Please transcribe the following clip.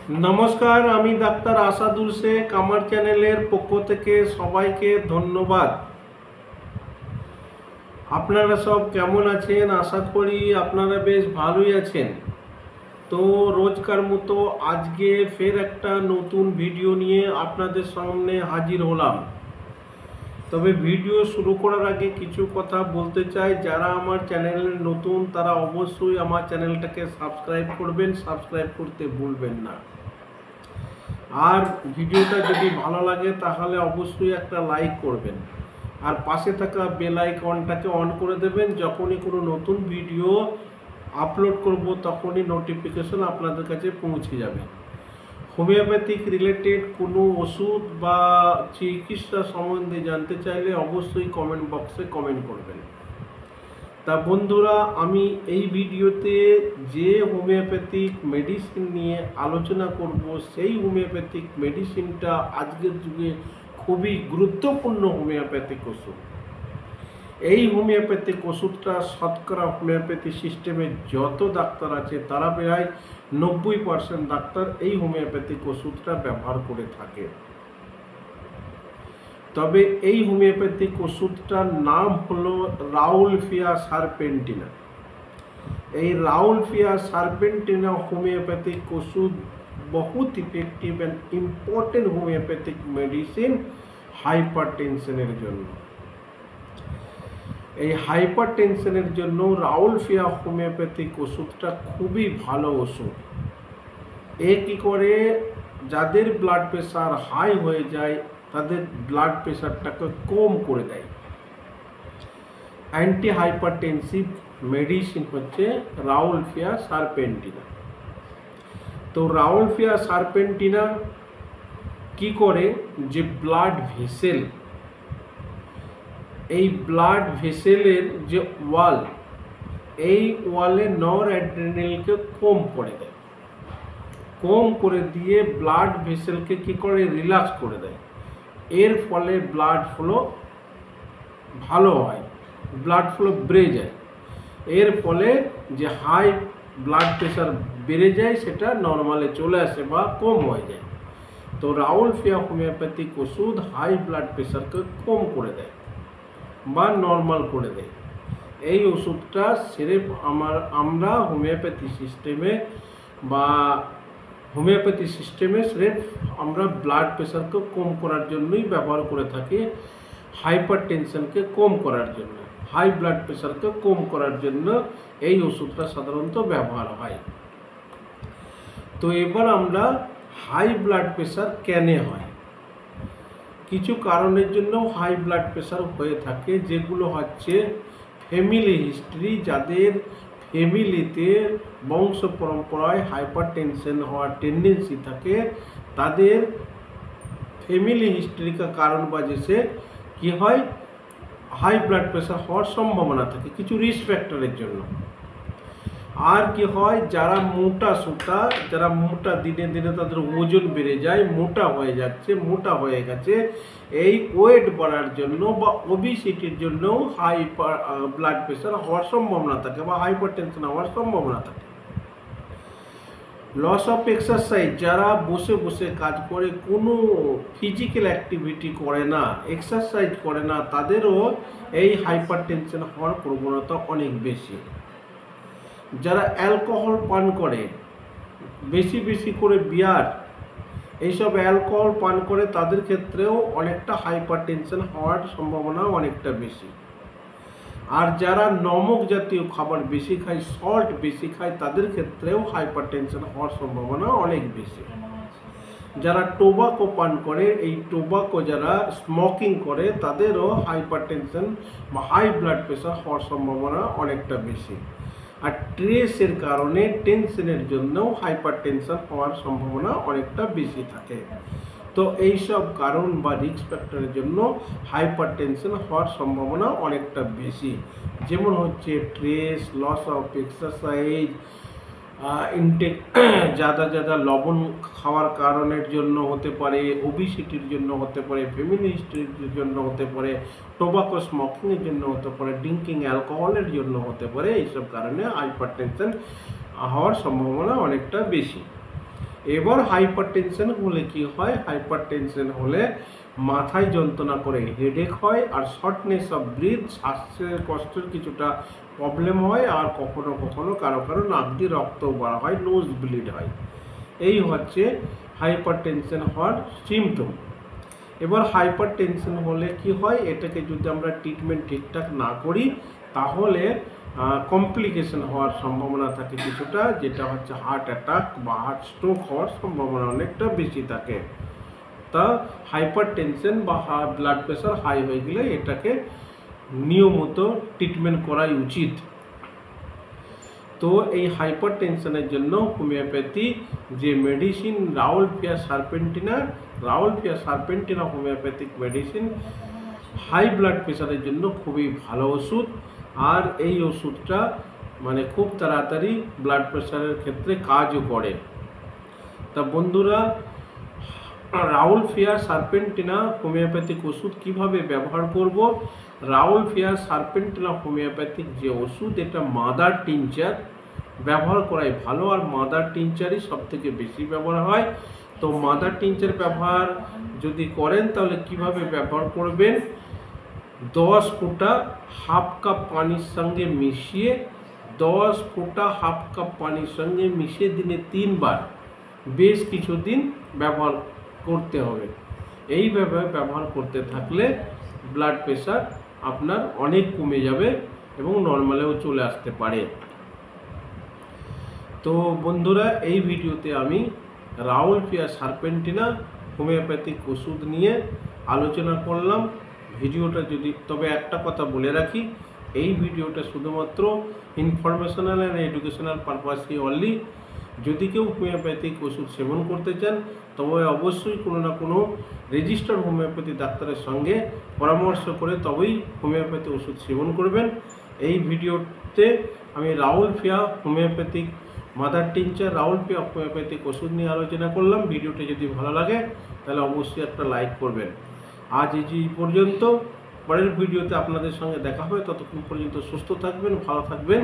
নমস্কার, আমি ডাক্তার আসাদুল শেখ। আমার চ্যানেলের পক্ষ থেকে সবাইকে ধন্যবাদ। আপনারা সব কেমন আছেন? আশা করি আপনারা বেশ ভালোই আছেন। তো রোজকার মতো আজকে ফের একটা নতুন ভিডিও নিয়ে আপনাদের সামনে হাজির হলাম। তবে ভিডিও শুরু করার আগে কিছু কথা বলতে চাই। যারা আমার চ্যানেলে নতুন তারা অবশ্যই আমার চ্যানেলটাকে সাবস্ক্রাইব করবেন, সাবস্ক্রাইব করতে ভুলবেন না। আর ভিডিওটা যদি ভালো লাগে তাহলে অবশ্যই একটা লাইক করবেন, আর পাশে থাকা বেল আইকনটাকে অন করে দেবেন। যখনই কোনো নতুন ভিডিও আপলোড করব তখনই নোটিফিকেশন আপনাদের কাছে পৌঁছে যাবে। হোমিওপ্যাথিক রিলেটেড কোনো ওষুধ বা চিকিৎসা সম্বন্ধে জানতে চাইলে অবশ্যই কমেন্ট বক্সে কমেন্ট করবেন। তা বন্ধুরা, আমি এই ভিডিওতে যে হোমিওপ্যাথিক মেডিসিন নিয়ে আলোচনা করব সেই হোমিওপ্যাথিক মেডিসিনটা আজকের যুগে খুবই গুরুত্বপূর্ণ হোমিওপ্যাথিক ওষুধ। এই হোমিওপ্যাথিক ওষুধটা শতকরা হোমিওপ্যাথি সিস্টেমে যত ডাক্তার আছে তারা প্রায় 90% ডাক্তার এই হোমিওপ্যাথিক ওষুধটা ব্যবহার করে থাকে। তবে এই হোমিওপ্যাথিক ওষুধটার নাম হলো রাউলফিয়া সারপেন্টিনা। এই রাউলফিয়া সারপেন্টিনা হোমিওপ্যাথিক ওষুধ বহুত effective and important homeopathic medicine hyper টেনশনের জন্য। এই হাইপার টেনশনের জন্য রাউলফিয়া হোমিওপ্যাথিক ওষুধটা খুবই ভালো ওষুধ। এ কী করে, যাদের ব্লাড প্রেশার হাই হয়ে যায় তাদের ব্লাড প্রেশারটাকে কম করে দেয়। অ্যান্টি হাইপারটেনসিভ মেডিসিন হচ্ছে রাউলফিয়া সারপেন্টিনা। তো রাউলফিয়া সারপেন্টিনা কি করে, যে ব্লাড ভেসেল, এই ব্লাড ভেসেলের যে ওয়াল, এই ওয়ালে নর অ্যাড্রেনালিনকে কম করে দেয়। কম করে দিয়ে ব্লাড ভেসেলকে কি করে, রিল্যাক্স করে দেয়। এর ফলে ব্লাড ফ্লো ভালো হয়, ব্লাড ফ্লো বেড়ে যায়। এর ফলে যে হাই ব্লাড প্রেশার বেড়ে যায় সেটা নর্মালে চলে আসে বা কম হয়ে যায়। তো রাউলফিয়া হোমিওপ্যাথিক ওষুধ হাই ব্লাড প্রেশারকে কম করে দেয় বা নর্মাল করে দেয়। এই ওষুধটা সিরেপ আমরা হোমিওপ্যাথি সিস্টেমে সিরেপ আমরা ব্লাড প্রেশারকে কম করার জন্যই ব্যবহার করে থাকি। হাইপার টেনশনকে কম করার জন্য, হাই ব্লাড প্রেশারকে কম করার জন্য এই ওষুধটা সাধারণত ব্যবহার হয়। তো এবার আমরা হাই ব্লাড প্রেশার কেন হয়, কিছু কারণের জন্য হাই ব্লাড প্রেশার হয়ে থাকে, যেগুলো হচ্ছে ফ্যামিলি হিস্ট্রি। যাদের ফ্যামিলিতে বংশ পরম্পরায় হাইপার টেনশন হওয়ার টেন্ডেন্সি থাকে, তাদের ফ্যামিলি হিস্ট্রিকা কারণ বাজে কি হয়, হাই ব্লাড প্রেশার হওয়ার সম্ভাবনা থাকে কিছু রিস্ক ফ্যাক্টরের জন্য। আর কি হয়, যারা মোটা দিনে দিনে তাদের ওজন বেড়ে যায়, মোটা হয়ে গেছে, এই ওয়েট বাড়ার জন্য বা ওবিসিটির জন্য হাই ব্লাড প্রেশার হওয়ার সম্ভাবনা থাকে বা হাইপার টেনশন হওয়ার সম্ভাবনা থাকে। লস অফ এক্সারসাইজ, যারা বসে বসে কাজ করে, কোনো ফিজিক্যাল অ্যাক্টিভিটি করে না, এক্সারসাইজ করে না, তাদেরও এই হাইপার টেনশন হওয়ার প্রবণতা অনেক বেশি। যারা অ্যালকোহল পান করে, বেশি করে বিয়ার, এইসব অ্যালকোহল পান করে, তাদের ক্ষেত্রেও অনেকটা হাইপার টেনশন হওয়ার সম্ভাবনা অনেকটা বেশি। আর যারা নমক জাতীয় খাবার বেশি খায়, সল্ট বেশি খায়, তাদের ক্ষেত্রেও হাইপার টেনশন হওয়ার সম্ভাবনা অনেক বেশি। যারা টোবাকো পান করে, এই টোবাকো যারা স্মোকিং করে, তাদেরও হাইপার টেনশন বা হাই ব্লাড প্রেশার হওয়ার সম্ভাবনা অনেকটা বেশি। আর স্ট্রেসের কারণে টেনশনের জন্যও হাইপার টেনশন হওয়ার সম্ভাবনা অনেকটা বেশি থাকে। তো এইসব কারণ বা রিস্ক ফ্যাক্টরের জন্য হাইপার টেনশন হওয়ার সম্ভাবনা অনেকটা বেশি। যেমন হচ্ছে stress, loss of exercise, intake ज़्यादा লবণ খাওয়ার কারণের জন্য হতে পারে, ওবিসিটির জন্য হতে পারে, ফ্যামিলি হিস্ট্রির জন্য হতে পারে, টোবাকো স্মোকিংয়ের জন্য হতে পারে, ড্রিঙ্কিং অ্যালকোহলের জন্য হতে পারে। এইসব কারণে হাইপারটেনশন হওয়ার সম্ভাবনা অনেকটা বেশি। এবার হাইপার টেনশন হলে কি হয়, হাইপার টেনশন হলে মাথায় যন্ত্রণা করে, হেডেক হয়, আর শর্টনেস অফ ব্রিথ, শ্বাসের কষ্টের কিছুটা প্রবলেম হয়, আর কখনো কখনো কারো কারো নাক দিয়ে রক্ত বার হয়, নোজ ব্লিড হয়। এই হচ্ছে হাইপার টেনশন হওয়ার সিমটম। এবার হাইপার টেনশন হলে কি হয়, এটাকে যদি আমরা ট্রিটমেন্ট ঠিকঠাক না করি তাহলে কমপ্লিকেশন হওয়ার সম্ভাবনা থাকে কিছুটা, যেটা হচ্ছে হার্ট অ্যাটাক বা হার্ট স্ট্রোক হওয়ার সম্ভাবনা অনেকটা বেশি থাকে। তা হাইপার টেনশন বা ব্লাড প্রেশার হাই হয়ে গেলে এটাকে নিয়মিত ট্রিটমেন্ট করাই উচিত। তো এই হাইপার টেনশনের জন্য হোমিওপ্যাথি যে medicine rauwolfia serpentina homeopathic medicine high blood প্রেশারের জন্য খুবই ভালো ওষুধ, আর এই ওষুধটা মানে খুব তাড়াতাড়ি ব্লাড প্রেশারের ক্ষেত্রে কাজও করে। তা বন্ধুরা, রাউলফিয়া সার্পেন্টিনা হোমিওপ্যাথিক ওষুধ কিভাবে ব্যবহার করব? রাউলফিয়া সার্পেন্টিনা হোমিওপ্যাথিক যে ওষুধ, এটা মাদার টিনচার ব্যবহার করাই ভালো, আর মাদার টিনচারই সব থেকে বেশি ব্যবহার হয়। তো মাদার টিনচার ব্যবহার যদি করেন তাহলে কিভাবে ব্যবহার করবেন? 10 ফোঁটা হাফ কাপ পানির সঙ্গে মিশিয়ে 10 ফোঁটা হাফ কাপ পানির সঙ্গে মিশিয়ে দিনে 3 বার বেশ কিছুদিন ব্যবহার করতে হবে। এইভাবে ব্যবহার করতে থাকলে ব্লাড প্রেশার আপনার অনেক কমে যাবে এবং নর্মালেও চলে আসতে পারে। তো বন্ধুরা, এই ভিডিওতে আমি রাউলফিয়া সার্পেন্টিনা হোমিওপ্যাথিক ওষুধ নিয়ে আলোচনা করলাম। ভিডিওটা যদি, তবে একটা কথা বলে রাখি, এই ভিডিওটা শুধুমাত্র ইনফরমেশনাল অ্যান্ড এডুকেশনাল পারপাসে অনলি। যদি কেউ হোমিওপ্যাথিক ওষুধ সেবন করতে চান তবে অবশ্যই কোনো না কোনো রেজিস্টার্ড হোমিওপ্যাথি ডাক্তারের সঙ্গে পরামর্শ করে তবেই হোমিওপ্যাথি ওষুধ সেবন করবেন। এই ভিডিওতে আমি রাউলফিয়া হোমিওপ্যাথিক মাদার টিনচার রাউলফিয়া হোমিওপ্যাথিক ওষুধ নিয়ে আলোচনা করলাম। ভিডিওটি যদি ভালো লাগে তাহলে অবশ্যই একটা লাইক করবেন। আজ এই পর্যন্ত, পরের ভিডিওতে আপনাদের সঙ্গে দেখা হবে। ততক্ষণ পর্যন্ত সুস্থ থাকবেন, ভালো থাকবেন।